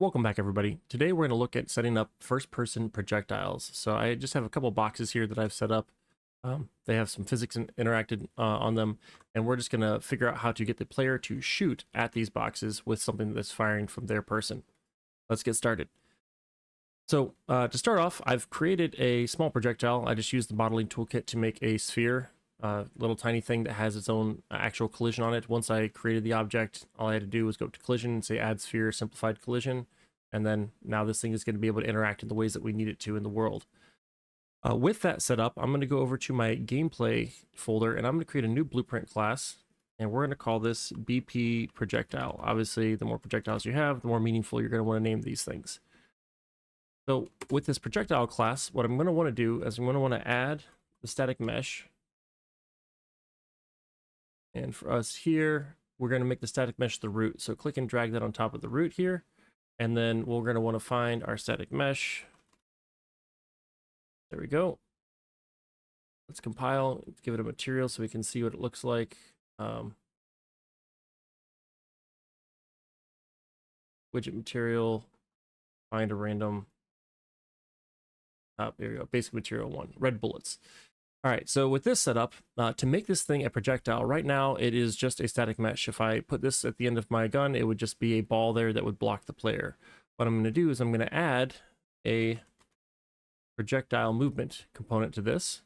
Welcome back, everybody. Today we're going to look at setting up first-person projectiles. So I just have a couple boxes here that I've set up. They have some physics interacted on them, and we're just going to figure out how to get the player to shoot at these boxes with something that's firing from their person. Let's get started. So to start off, I've created a small projectile. I just used the modeling toolkit to make a sphere, little tiny thing that has its own actual collision on it. Once I created the object, all I had to do was go to collision and say add sphere, simplified collision. And then now this thing is going to be able to interact in the ways that we need it to in the world. With that set up, I'm going to go over to my gameplay folder and I'm going to create a new blueprint class. And we're going to call this BP projectile. Obviously, the more projectiles you have, the more meaningful you're going to want to name these things. So with this projectile class, what I'm going to want to do is I'm going to want to add the static mesh. And for us here, we're going to make the static mesh the root. So click and drag that on top of the root here. And then we're going to want to find our static mesh. There we go. Let's compile, give it a material so we can see what it looks like. Widget material, find a random. There we go, basic material 1, red bullets. All right, so with this setup, to make this thing a projectile, right now it is just a static mesh. If I put this at the end of my gun, it would just be a ball there that would block the player. What I'm going to do is I'm going to add a projectile movement component to this.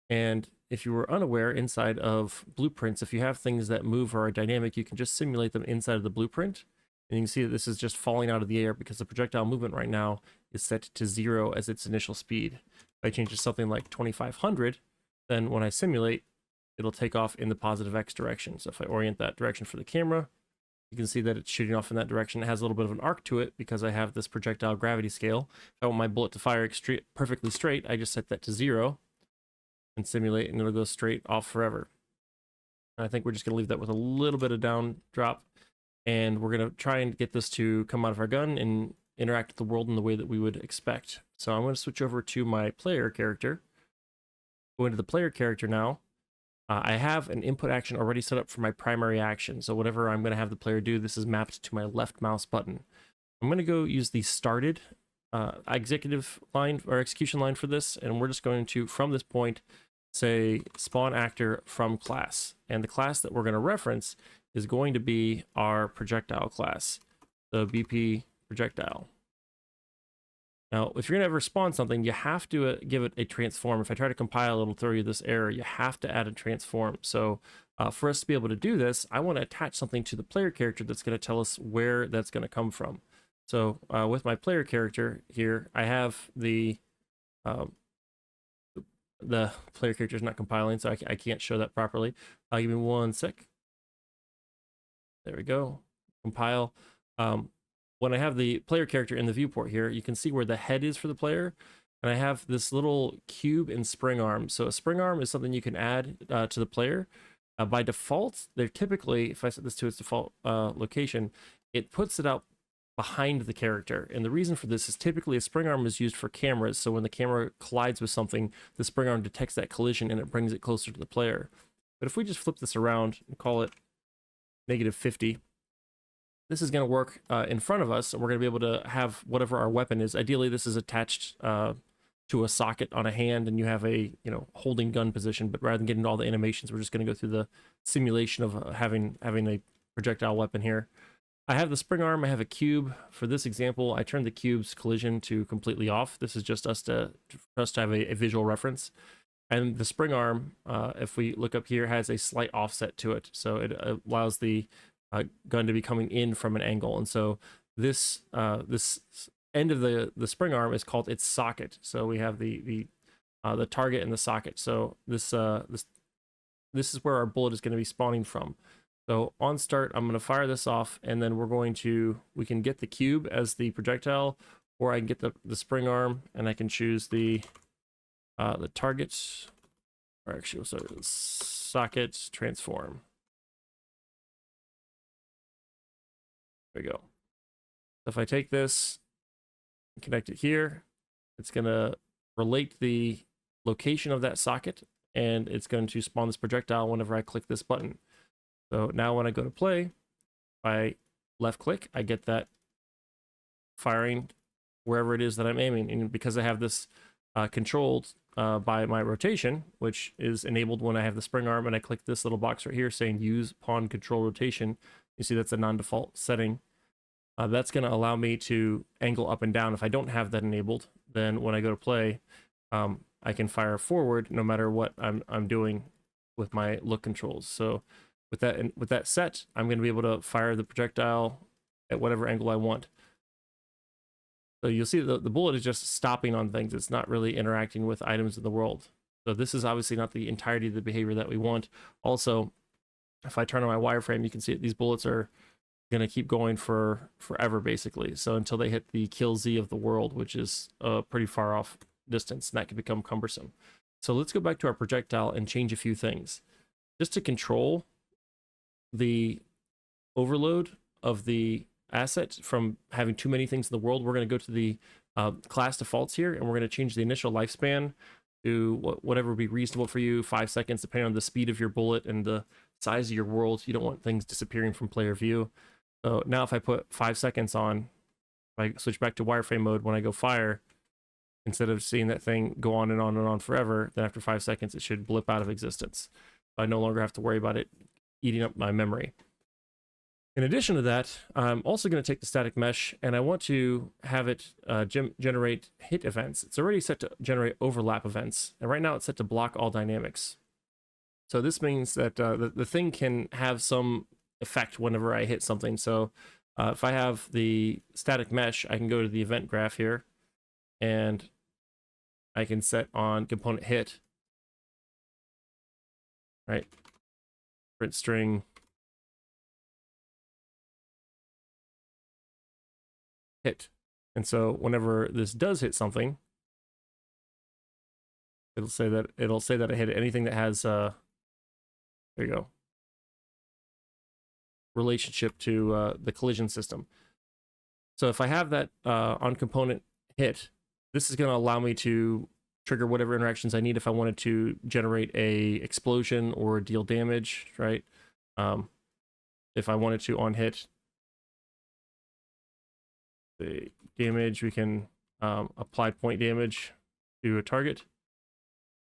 And if you were unaware, inside of blueprints, if you have things that move or are dynamic, you can just simulate them inside of the blueprint. And you can see that this is just falling out of the air because the projectile movement right now is set to 0 as its initial speed. If I change to something like 2500, then when I simulate, it'll take off in the positive X direction. So if I orient that direction for the camera, you can see that it's shooting off in that direction. It has a little bit of an arc to it because I have this projectile gravity scale. If I want my bullet to fire perfectly straight, I just set that to 0 and simulate, and it'll go straight off forever. And I think we're just going to leave that with a little bit of down drop, and we're going to try and get this to come out of our gun and interact with the world in the way that we would expect. So I'm going to switch over to my player character. Go into the player character now. I have an input action already set up for my primary action. So whatever I'm going to have the player do, this is mapped to my left mouse button. I'm going to go use the started executive line or execution line for this. And we're just going to, from this point, say spawn actor from class. And the class that we're going to reference is going to be our projectile class, the BP projectile. Now, if you're going to ever spawn something, you have to give it a transform. If I try to compile, it'll throw you this error. You have to add a transform. So for us to be able to do this, I want to attach something to the player character that's going to tell us where that's going to come from. So with my player character here, I have the player character is not compiling, so I can't show that properly. Give me one sec. There we go. Compile. When I have the player character in the viewport here, you can see where the head is for the player. And I have this little cube and spring arm. So a spring arm is something you can add to the player. By default, they're typically, if I set this to its default location, it puts it out behind the character. And the reason for this is typically a spring arm is used for cameras. So when the camera collides with something, the spring arm detects that collision and it brings it closer to the player. But if we just flip this around and call it -50, this is going to work in front of us, and we're going to be able to have whatever our weapon is. Ideally, this is attached to a socket on a hand, and you have a holding gun position. But rather than getting all the animations, we're just going to go through the simulation of having a projectile weapon here. I have the spring arm. I have a cube. For this example, I turned the cube's collision to completely off. This is just for us to have a visual reference. And the spring arm, if we look up here, has a slight offset to it, so it allows the gun to be coming in from an angle. And so this this end of the spring arm is called its socket. So we have the target and the socket. So this is where our bullet is going to be spawning from. So on start, I'm going to fire this off, and then we can get the cube as the projectile, or I can get the spring arm, and I can choose the target, or actually, sorry, socket transform. There we go. So if I take this and connect it here, it's going to relate the location of that socket, and it's going to spawn this projectile whenever I click this button. So now when I go to play, if I left click, I get that firing wherever it is that I'm aiming. And because I have this controlled by my rotation, which is enabled when I have the spring arm and I click this little box right here saying use pawn control rotation, you see that's a non-default setting. That's going to allow me to angle up and down. If I don't have that enabled, then when I go to play, I can fire forward no matter what I'm doing with my look controls. So with that set, I'm going to be able to fire the projectile at whatever angle I want. So you'll see the bullet is just stopping on things. It's not really interacting with items in the world. So this is obviously not the entirety of the behavior that we want. Also, if I turn on my wireframe, you can see that these bullets are going to keep going for forever, basically. So until they hit the kill Z of the world, which is a pretty far off distance, and that can become cumbersome. So let's go back to our projectile and change a few things. Just to control the overload of the asset from having too many things in the world, we're going to go to the class defaults here, and we're going to change the initial lifespan to whatever would be reasonable for you, 5 seconds, depending on the speed of your bullet and the size of your world. You don't want things disappearing from player view. So now if I put 5 seconds on, if I switch back to wireframe mode, when I go fire, instead of seeing that thing go on and on and on forever, then after 5 seconds it should blip out of existence. I no longer have to worry about it eating up my memory. In addition to that, I'm also going to take the static mesh and I want to have it generate hit events. It's already set to generate overlap events, and right now it's set to block all dynamics. So this means that the thing can have some effect whenever I hit something. So if I have the static mesh, I can go to the event graph here and I can set on component hit, right? Print string hit. And so whenever this does hit something, it'll say that I hit anything that has there you go, relationship to the collision system. So if I have that on component hit, this is going to allow me to trigger whatever interactions I need if I wanted to generate a explosion or deal damage, right? If I wanted to on hit the damage, we can apply point damage to a target.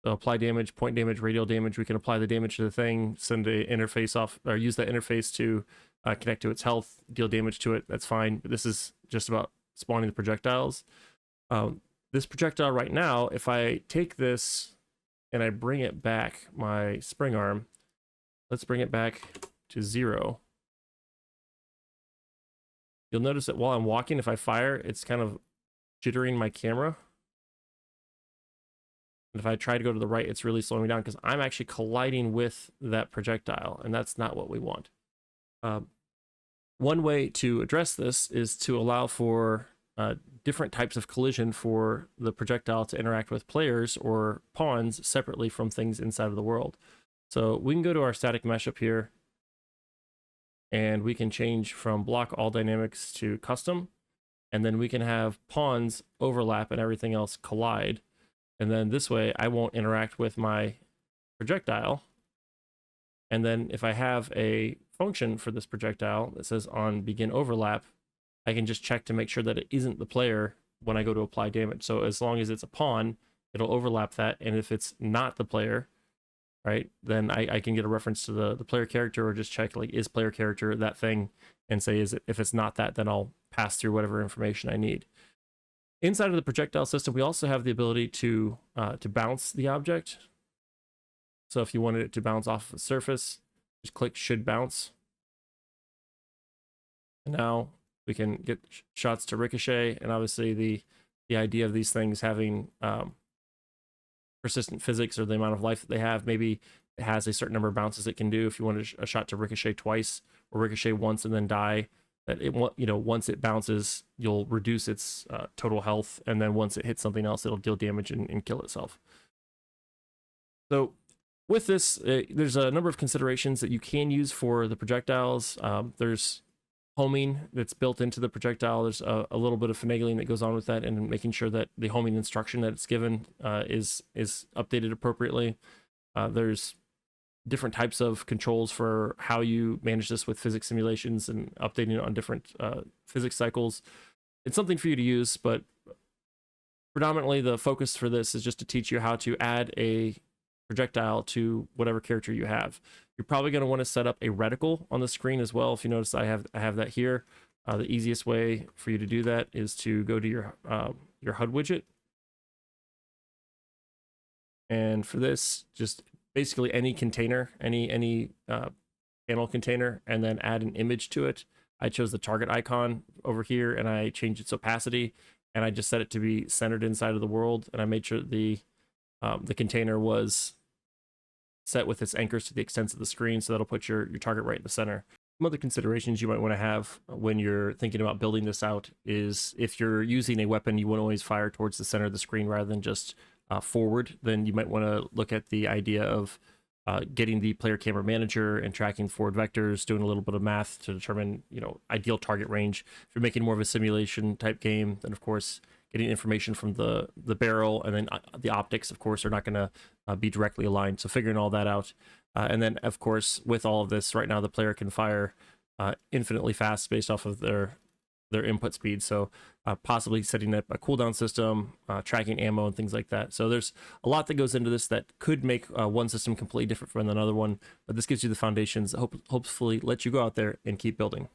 So apply damage, point damage, radial damage. We can apply the damage to the thing, send a interface off, or use that interface to connect to its health, deal damage to it. That's fine. But this is just about spawning the projectiles. This projectile right now, if I take this and I bring it back, my spring arm, let's bring it back to 0. You'll notice that while I'm walking, if I fire, it's kind of jittering my camera. And if I try to go to the right, it's really slowing me down because I'm actually colliding with that projectile, and that's not what we want. One way to address this is to allow for different types of collision for the projectile to interact with players or pawns separately from things inside of the world. So we can go to our static mesh up here, and we can change from block all dynamics to custom, and then we can have pawns overlap and everything else collide. And then this way I won't interact with my projectile. And then if I have a function for this projectile that says on begin overlap, I can just check to make sure that it isn't the player when I go to apply damage. So as long as it's a pawn, it'll overlap that. And if it's not the player, right, then I can get a reference to the player character, or just check like, is player character that thing, and say, if it's not that, then I'll pass through whatever information I need. Inside of the projectile system, we also have the ability to bounce the object. So if you wanted it to bounce off the surface, just click should bounce. And now we can get shots to ricochet, and obviously the idea of these things having persistent physics, or the amount of life that they have, maybe it has a certain number of bounces it can do. If you wanted a shot to ricochet twice or ricochet once and then die, that it, you know, once it bounces, you'll reduce its total health, and then once it hits something else, it'll deal damage and kill itself. So with this, there's a number of considerations that you can use for the projectiles. There's homing that's built into the projectile. There's a little bit of finagling that goes on with that, and making sure that the homing instruction that it's given is updated appropriately. There's different types of controls for how you manage this with physics simulations and updating it on different physics cycles. it's something for you to use, but predominantly the focus for this is just to teach you how to add a projectile to whatever character you have. You're probably going to want to set up a reticle on the screen as well. If you notice, I have that here. The easiest way for you to do that is to go to your HUD widget, and for this, just basically any container, any panel container, and then add an image to it. I chose the target icon over here, and I changed its opacity, and I just set it to be centered inside of the world, and I made sure the container was set with its anchors to the extents of the screen, so that'll put your target right in the center. Some other considerations you might want to have when you're thinking about building this out is if you're using a weapon, you want to always fire towards the center of the screen rather than just forward. Then you might want to look at the idea of getting the player camera manager and tracking forward vectors, doing a little bit of math to determine, ideal target range. If you're making more of a simulation type game, then of course getting information from the barrel and then the optics, of course, are not going to be directly aligned. So figuring all that out. And then, of course, with all of this, right now the player can fire infinitely fast based off of their input speed. So possibly setting up a cooldown system, tracking ammo and things like that. So there's a lot that goes into this that could make one system completely different from another one. But this gives you the foundations that hopefully let you go out there and keep building.